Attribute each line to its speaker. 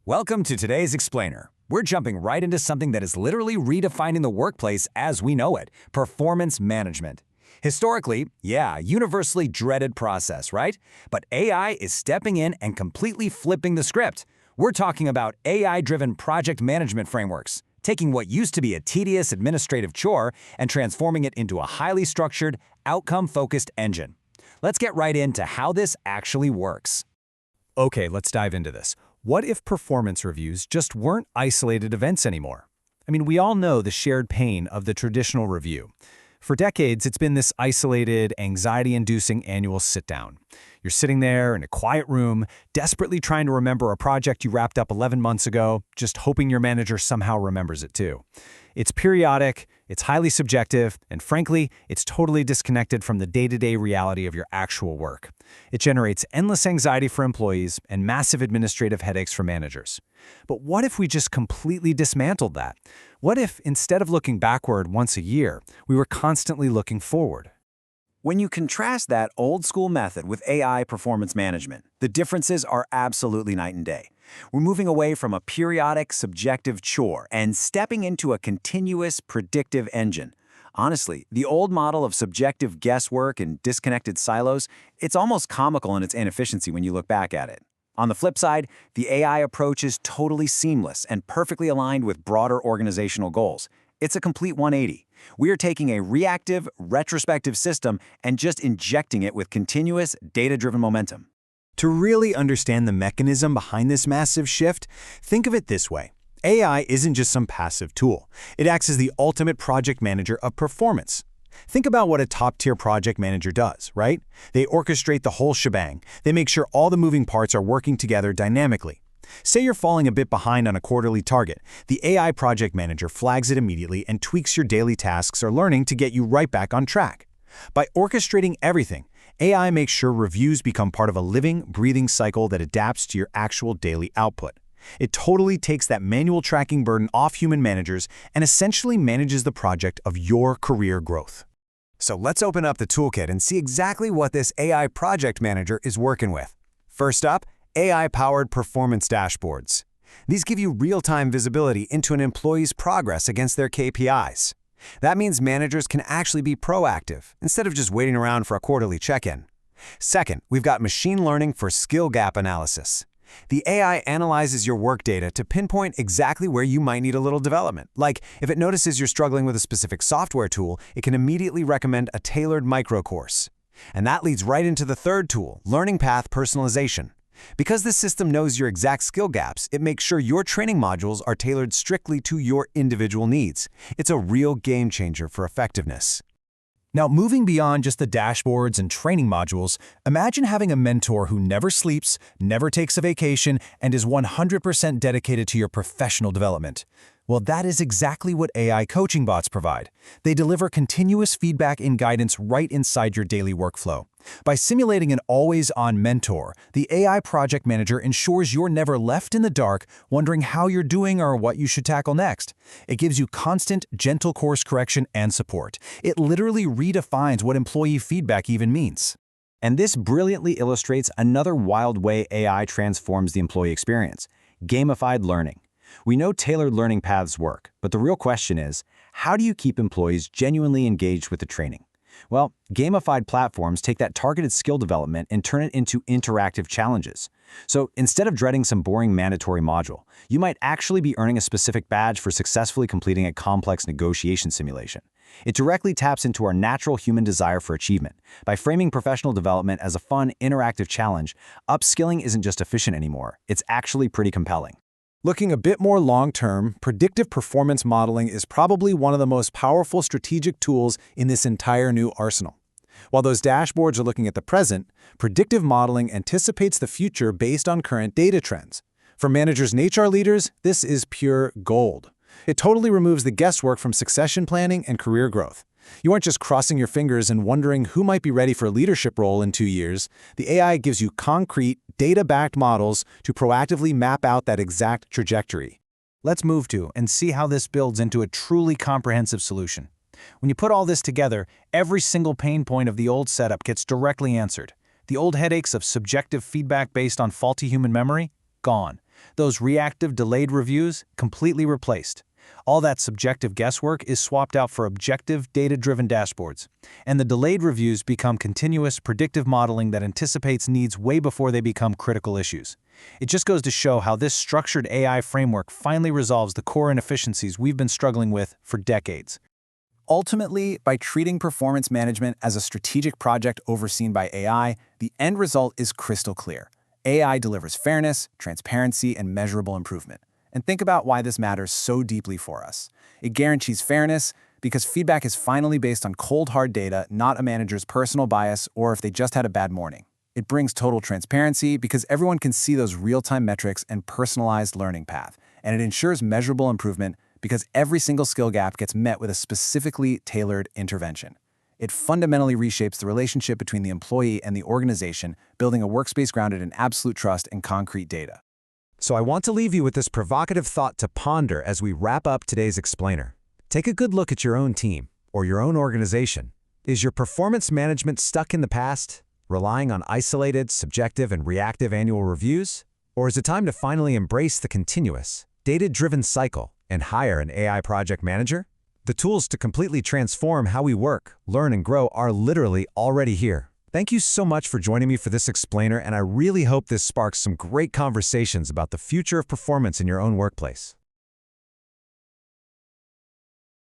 Speaker 1: Welcome to today's Explainer. We're jumping right into something that is literally redefining the workplace as we know it, performance management. Historically, universally dreaded process, right? But AI is stepping in and completely flipping the script. We're talking about AI-driven project management frameworks, taking what used to be a tedious administrative chore and transforming it into a highly structured, outcome-focused engine. Let's get right into how this actually works.
Speaker 2: Okay, let's dive into this. What if performance reviews just weren't isolated events anymore? I mean, we all know the shared pain of the traditional review. For decades, it's been this isolated, anxiety-inducing annual sit-down. You're sitting there in a quiet room, desperately trying to remember a project you wrapped up 11 months ago, just hoping your manager somehow remembers it too. It's periodic, it's highly subjective, and frankly, it's totally disconnected from the day-to-day reality of your actual work. It generates endless anxiety for employees and massive administrative headaches for managers. But what if we just completely dismantled that? What if, instead of looking backward once a year, we were constantly looking forward?
Speaker 1: When you contrast that old-school method with AI performance management, the differences are absolutely night and day. We're moving away from a periodic, subjective chore and stepping into a continuous, predictive engine. Honestly, the old model of subjective guesswork and disconnected silos, it's almost comical in its inefficiency when you look back at it. On the flip side, the AI approach is totally seamless and perfectly aligned with broader organizational goals. It's a complete 180. We are taking a reactive, retrospective system and just injecting it with continuous, data-driven momentum.
Speaker 2: To really understand the mechanism behind this massive shift, think of it this way. AI isn't just some passive tool. It acts as the ultimate project manager of performance. Think about what a top-tier project manager does, right? They orchestrate the whole shebang. They make sure all the moving parts are working together dynamically. Say you're falling a bit behind on a quarterly target. The AI project manager flags it immediately and tweaks your daily tasks or learning to get you right back on track. By orchestrating everything, AI makes sure reviews become part of a living, breathing cycle that adapts to your actual daily output. It totally takes that manual tracking burden off human managers and essentially manages the project of your career growth.
Speaker 1: So let's open up the toolkit and see exactly what this AI project manager is working with. First up, AI-powered performance dashboards. These give you real-time visibility into an employee's progress against their KPIs. That means managers can actually be proactive instead of just waiting around for a quarterly check-in. Second, we've got machine learning for skill gap analysis. The AI analyzes your work data to pinpoint exactly where you might need a little development. Like, if it notices you're struggling with a specific software tool, it can immediately recommend a tailored micro course. And that leads right into the third tool, learning path personalization. Because the system knows your exact skill gaps, it makes sure your training modules are tailored strictly to your individual needs. It's a real game changer for effectiveness.
Speaker 2: Now, moving beyond just the dashboards and training modules, imagine having a mentor who never sleeps, never takes a vacation, and is 100% dedicated to your professional development. Well, that is exactly what AI coaching bots provide. They deliver continuous feedback and guidance right inside your daily workflow. By simulating an always-on mentor, the AI project manager ensures you're never left in the dark wondering how you're doing or what you should tackle next. It gives you constant, gentle course correction and support. It literally redefines what employee feedback even means.
Speaker 1: And this brilliantly illustrates another wild way AI transforms the employee experience: gamified learning. We know tailored learning paths work, but the real question is, how do you keep employees genuinely engaged with the training? Well, gamified platforms take that targeted skill development and turn it into interactive challenges. So instead of dreading some boring mandatory module, you might actually be earning a specific badge for successfully completing a complex negotiation simulation. It directly taps into our natural human desire for achievement. By framing professional development as a fun, interactive challenge, upskilling isn't just efficient anymore, it's actually pretty compelling.
Speaker 2: Looking a bit more long-term, predictive performance modeling is probably one of the most powerful strategic tools in this entire new arsenal. While those dashboards are looking at the present, predictive modeling anticipates the future based on current data trends. For managers and HR leaders, this is pure gold. It totally removes the guesswork from succession planning and career growth. You aren't just crossing your fingers and wondering who might be ready for a leadership role in 2 years. The AI gives you concrete, data-backed models to proactively map out that exact trajectory. Let's move to and see how this builds into a truly comprehensive solution. When you put all this together, every single pain point of the old setup gets directly answered. The old headaches of subjective feedback based on faulty human memory? Gone. Those reactive, delayed reviews, completely replaced. All that subjective guesswork is swapped out for objective, data-driven dashboards. And the delayed reviews become continuous, predictive modeling that anticipates needs way before they become critical issues. It just goes to show how this structured AI framework finally resolves the core inefficiencies we've been struggling with for decades. Ultimately, by treating performance management as a strategic project overseen by AI, the end result is crystal clear. AI delivers fairness, transparency, and measurable improvement. And think about why this matters so deeply for us. It guarantees fairness because feedback is finally based on cold, hard data, not a manager's personal bias or if they just had a bad morning. It brings total transparency because everyone can see those real-time metrics and personalized learning path. And it ensures measurable improvement because every single skill gap gets met with a specifically tailored intervention. It fundamentally reshapes the relationship between the employee and the organization, building a workspace grounded in absolute trust and concrete data.
Speaker 1: So I want to leave you with this provocative thought to ponder as we wrap up today's explainer. Take a good look at your own team or your own organization. Is your performance management stuck in the past, relying on isolated, subjective, and reactive annual reviews? Or is it time to finally embrace the continuous, data-driven cycle and hire an AI project manager? The tools to completely transform how we work, learn, and grow are literally already here. Thank you so much for joining me for this explainer, and I really hope this sparks some great conversations about the future of performance in your own workplace.